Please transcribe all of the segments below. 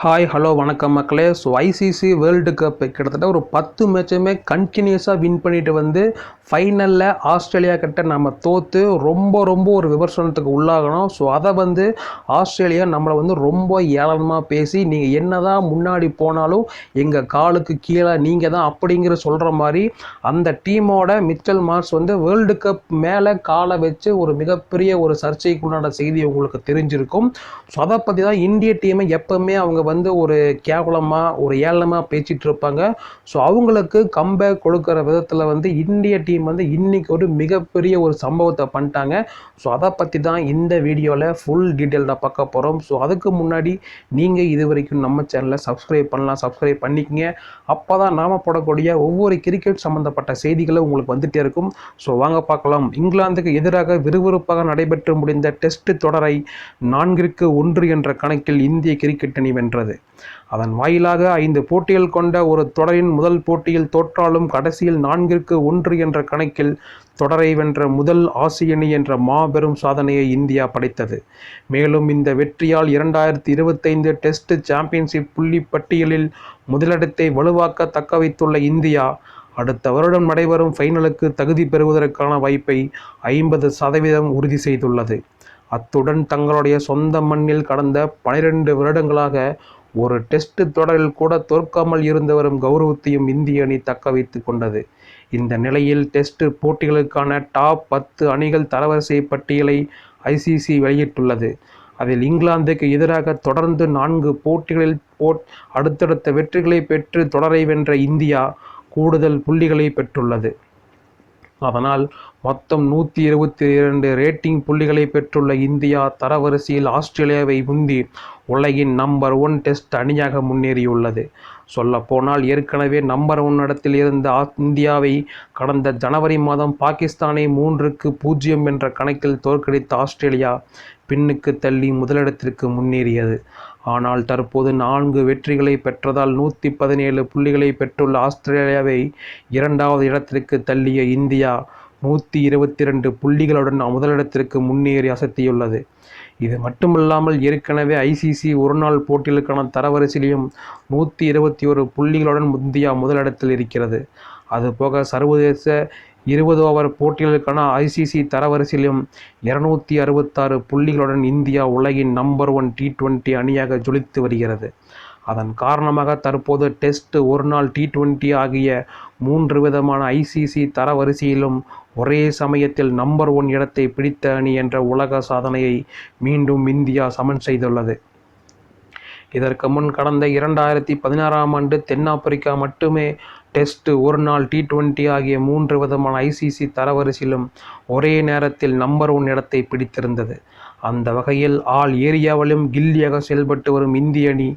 Hi hello வணக்கம் மக்களே. So ICC world cup கிட்டத்தட்ட ஒரு 10 மேட்சுமே கண்டினியூஸாக வின் பண்ணிட்டு ஃபைனலில் ஆஸ்திரேலியா கிட்ட நம்ம தோற்று ரொம்ப ஒரு விமர்சனத்துக்கு உள்ளாகணும். ஸோ அதை ஆஸ்திரேலியா நம்மளை ரொம்ப ஏளனமாக பேசி நீங்கள் என்ன தான் முன்னாடி போனாலும் எங்கள் காலுக்கு கீழே நீங்கள் தான் அப்படிங்கிற சொல்கிற மாதிரி அந்த டீமோட மிச்சல் மார்ஷ் வேர்ல்டு கப் மேலே காலை வச்சு ஒரு மிகப்பெரிய ஒரு சர்ச்சைக்குண்டான செய்தி உங்களுக்கு தெரிஞ்சிருக்கும். ஸோ அதை பற்றி தான் இந்திய டீமை எப்போவுமே அவங்க ஒரு கேவலமாக ஒரு ஏளனமாக பேசிகிட்டு இருப்பாங்க. ஸோ அவங்களுக்கு கம்பேக் கொடுக்குற விதத்தில் இந்திய டீம் இன்னைக்கு ஒரு மிகப்பெரிய ஒரு சம்பவத்தை பண்ணிட்டாங்க. ஸோ அதை பற்றி தான் இந்த வீடியோவில் ஃபுல் டீட்டெயில்டாக பார்க்க போகிறோம். ஸோ அதுக்கு முன்னாடி நீங்கள் இது வரைக்கும் நம்ம சேனலை சப்ஸ்கிரைப் சப்ஸ்கிரைப் பண்ணிக்கங்க. அப்போ தான் நாம் போடக்கூடிய ஒவ்வொரு கிரிக்கெட் சம்மந்தப்பட்ட செய்திகளும் உங்களுக்கு வந்துகிட்டே இருக்கும். ஸோ வாங்க பார்க்கலாம். இங்கிலாந்துக்கு எதிராக விறுவிறுப்பாக நடைபெற்று முடிந்த டெஸ்ட் தொடரை 4-1 என்ற கணக்கில் இந்திய கிரிக்கெட் அணி வென்றது. அதன் வாயிலாக 5 போட்டிகள் கொண்ட ஒரு தொடரின் முதல் போட்டியில் தோற்றாலும் கடைசியில் 4-1 என்ற கணக்கில் தொடரை வென்ற முதல் ஆசிய அணி என்ற மாபெரும் சாதனையை இந்தியா படைத்தது. மேலும் இந்த வெற்றியால் 2025 டெஸ்ட் சாம்பியன்ஷிப் புள்ளி பட்டியலில் முதலிடத்தை வலுவாக்க தக்க வைத்துள்ள இந்தியா அடுத்த வருடம் நடைபெறும் ஃபைனலுக்கு தகுதி பெறுவதற்கான வாய்ப்பை 50% உறுதி செய்துள்ளது. அத்துடன் தங்களுடைய சொந்த மண்ணில் கடந்த 12 வருடங்களாக ஒரு டெஸ்ட் தொடரில் கூட தோற்காமல் இருந்து வரும் கௌரவத்தையும் இந்திய அணி தக்க வைத்து கொண்டது. இந்த நிலையில் டெஸ்ட் போட்டிகளுக்கான டாப் 10 அணிகள் தரவரிசை பட்டியலை ஐசிசி வெளியிட்டுள்ளது. அதில் இங்கிலாந்துக்கு எதிராக தொடர்ந்து 4 போட்டிகளில் அடுத்தடுத்த வெற்றிகளை பெற்று தொடரை வென்ற இந்தியா கூடுதல் புள்ளிகளை பெற்றுள்ளது. அதனால் மொத்தம் 122 ரேட்டிங் புள்ளிகளை பெற்றுள்ள இந்தியா தரவரிசையில் ஆஸ்திரேலியாவை முந்தி உலகின் நம்பர் 1 டெஸ்ட் அணியாக முன்னேறியுள்ளது. சொல்லப்போனால் ஏற்கனவே நம்பர் 1 இடத்தில் இருந்த இந்தியாவை கடந்த ஜனவரி மாதம் பாகிஸ்தானை 3-0 என்ற கணக்கில் தோற்கடித்த ஆஸ்திரேலியா பின்னுக்கு தள்ளி முதலிடத்திற்கு முன்னேறியது. ஆனால் தற்போது 4 வெற்றிகளை பெற்றதால் 117 புள்ளிகளை பெற்றுள்ள ஆஸ்திரேலியாவை 2வது இடத்திற்கு தள்ளிய இந்தியா 122 புள்ளிகளுடன் முதலிடத்திற்கு முன்னேறி அசத்தியுள்ளது. இது மட்டுமல்லாமல் ஏற்கனவே ஐசிசி ஒருநாள் போட்டிகளுக்கான தரவரிசையிலும் 121 புள்ளிகளுடன் இந்தியா முதலிடத்தில் இருக்கிறது. அதுபோக சர்வதேச 20 ஓவர் போட்டிகளுக்கான ஐசிசி தரவரிசையிலும் 266 புள்ளிகளுடன் இந்தியா உலகின் நம்பர் 1 T20 அணியாக ஜொலித்து வருகிறது. அதன் காரணமாக தற்போது டெஸ்ட், ஒருநாள் T20 ஆகிய 3 விதமான ஐசிசி தரவரிசையிலும் ஒரே சமயத்தில் நம்பர் 1 இடத்தை பிடித்த அணி என்ற உலக சாதனையை மீண்டும் இந்தியா சமன் செய்துள்ளது. இதற்கு முன் கடந்த 2016ஆம் ஆண்டு தென்னாப்பிரிக்கா மட்டுமே டெஸ்ட், ஒருநாள் T20 ஆகிய 3 விதமான ஐசிசி தரவரிசையிலும் ஒரே நேரத்தில் நம்பர் 1 இடத்தை பிடித்திருந்தது. அந்த வகையில் ஆல் ஏரியாவிலும் கில்லியாக செயல்பட்டு வரும் இந்திய அணி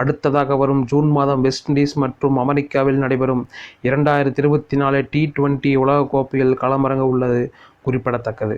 அடுத்ததாக வரும் ஜூன் மாதம் வெஸ்ட் இண்டீஸ் மற்றும் அமெரிக்காவில் நடைபெறும் 2024 T20 உலகக்கோப்பையில் களமிறங்க உள்ளது குறிப்பிடத்தக்கது.